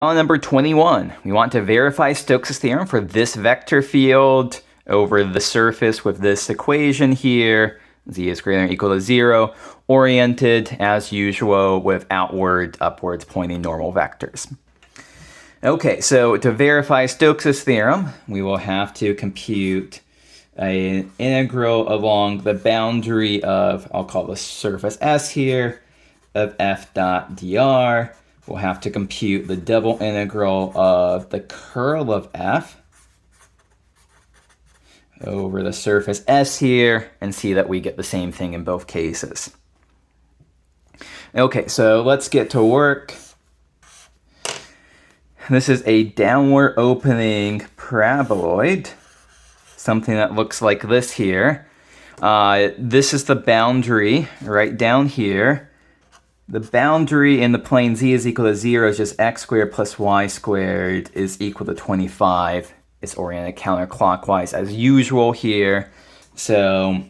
On number 21, we want to verify Stokes' theorem for this vector field over the surface with this equation here, z is greater than or equal to 0, oriented as usual with outward, upwards pointing normal vectors. Okay, so to verify Stokes' theorem, we will have to compute an integral along the boundary of, I'll call the surface S here, of f dot dr. We'll have to compute the double integral of the curl of f over the surface S here and see that we get the same thing in both cases. Okay, so let's get to work. This is a downward opening paraboloid, something that looks like this here. This is the boundary right down here. The boundary in the plane z is equal to 0 is just x squared plus y squared is equal to 25. It's oriented counterclockwise as usual here. So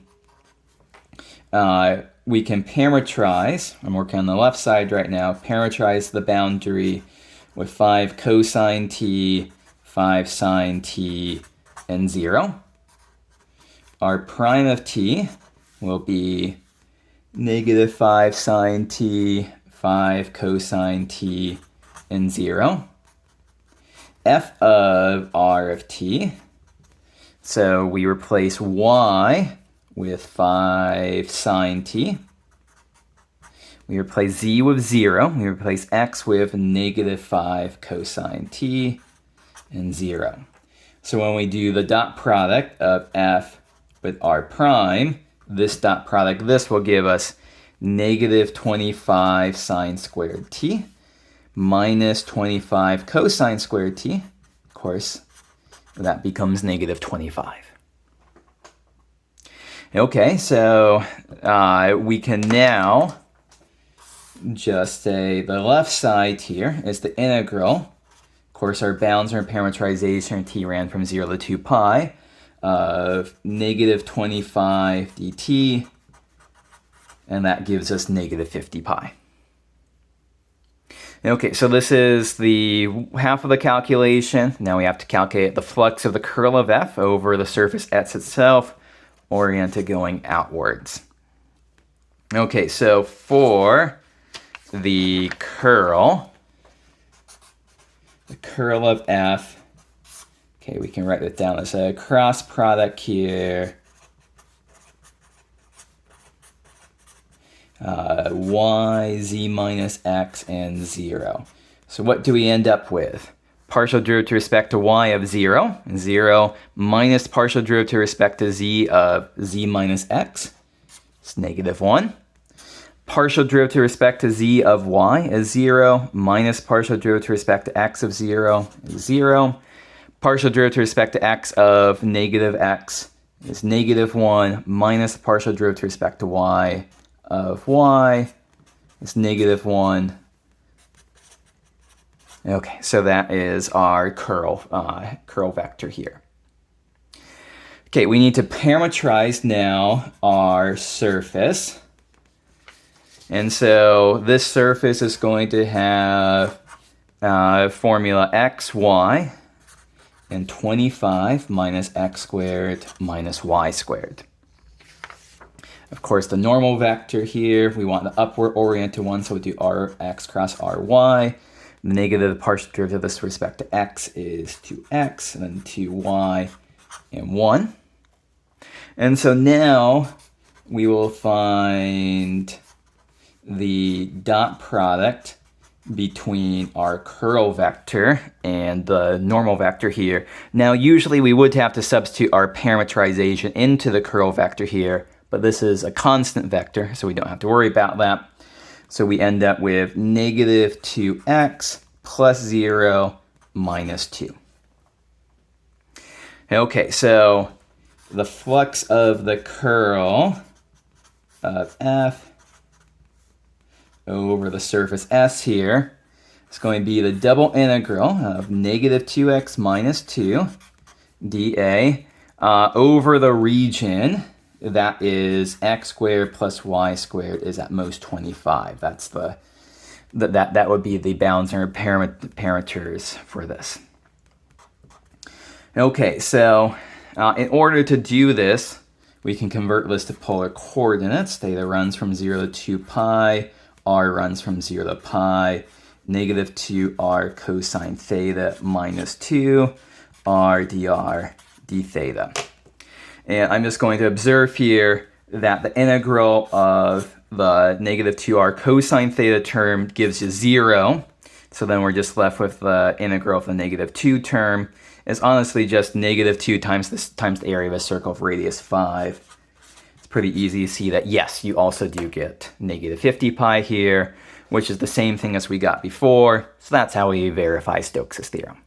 we can parameterize, I'm working on the left side right now, parameterize the boundary with 5 cosine t, 5 sine t, and 0. Our prime of t will be negative 5 sine t, 5 cosine t, and 0. F of r of t, so we replace y with 5 sine t. We replace z with 0. We replace x with negative 5 cosine t, and 0. So when we do the dot product of f with r prime, this dot product, this will give us negative 25 sine squared t minus 25 cosine squared t. Of course, that becomes negative 25. Okay, so we can now just say the left side here is the integral. Of course, our bounds are in parameterization, t ran from 0 to 2 pi. Of negative 25 dt, and that gives us negative 50 pi. Okay, so this is the half of the calculation. Now we have to calculate the flux of the curl of f over the surface S itself, oriented going outwards. Okay, so for the curl of f, okay, we can write it down as a cross product here. Y, z minus x, and 0. So what do we end up with? Partial derivative with respect to y of 0. 0 minus partial derivative with respect to z of z minus x. It's negative 1. Partial derivative with respect to z of y is 0. Minus partial derivative with respect to x of 0 is 0. Partial derivative with respect to x of negative x is negative 1 minus the partial derivative with respect to y of y is negative 1. Okay, so that is our curl vector here. Okay, we need to parameterize now our surface. And so this surface is going to have formula x, y, and 25 minus x squared minus y squared. Of course, the normal vector here, we want the upward oriented one, so we do rx cross ry. The negative partial derivative of this with respect to x is 2x, and then 2y, and 1. And so now we will find the dot product between our curl vector and the normal vector here. Now, usually we would have to substitute our parameterization into the curl vector here, but this is a constant vector, so we don't have to worry about that. So we end up with negative 2x plus 0 minus 2. Okay, so the flux of the curl of f over the surface S here is going to be the double integral of negative 2x minus 2 dA over the region that is x squared plus y squared is at most 25. That's the that would be the bounds or parameters for this. Okay, so in order to do this, we can convert this to polar coordinates. Theta runs from 0 to 2 pi, r runs from 0 to pi, negative 2r cosine theta minus 2 r dr d theta. And I'm just going to observe here that the integral of the negative 2r cosine theta term gives you 0. So then we're just left with the integral of the negative 2 term. It's honestly just negative 2 times the area of a circle of radius 5. It's pretty easy to see that, yes, you also do get negative 50 pi here, which is the same thing as we got before. So that's how we verify Stokes' theorem.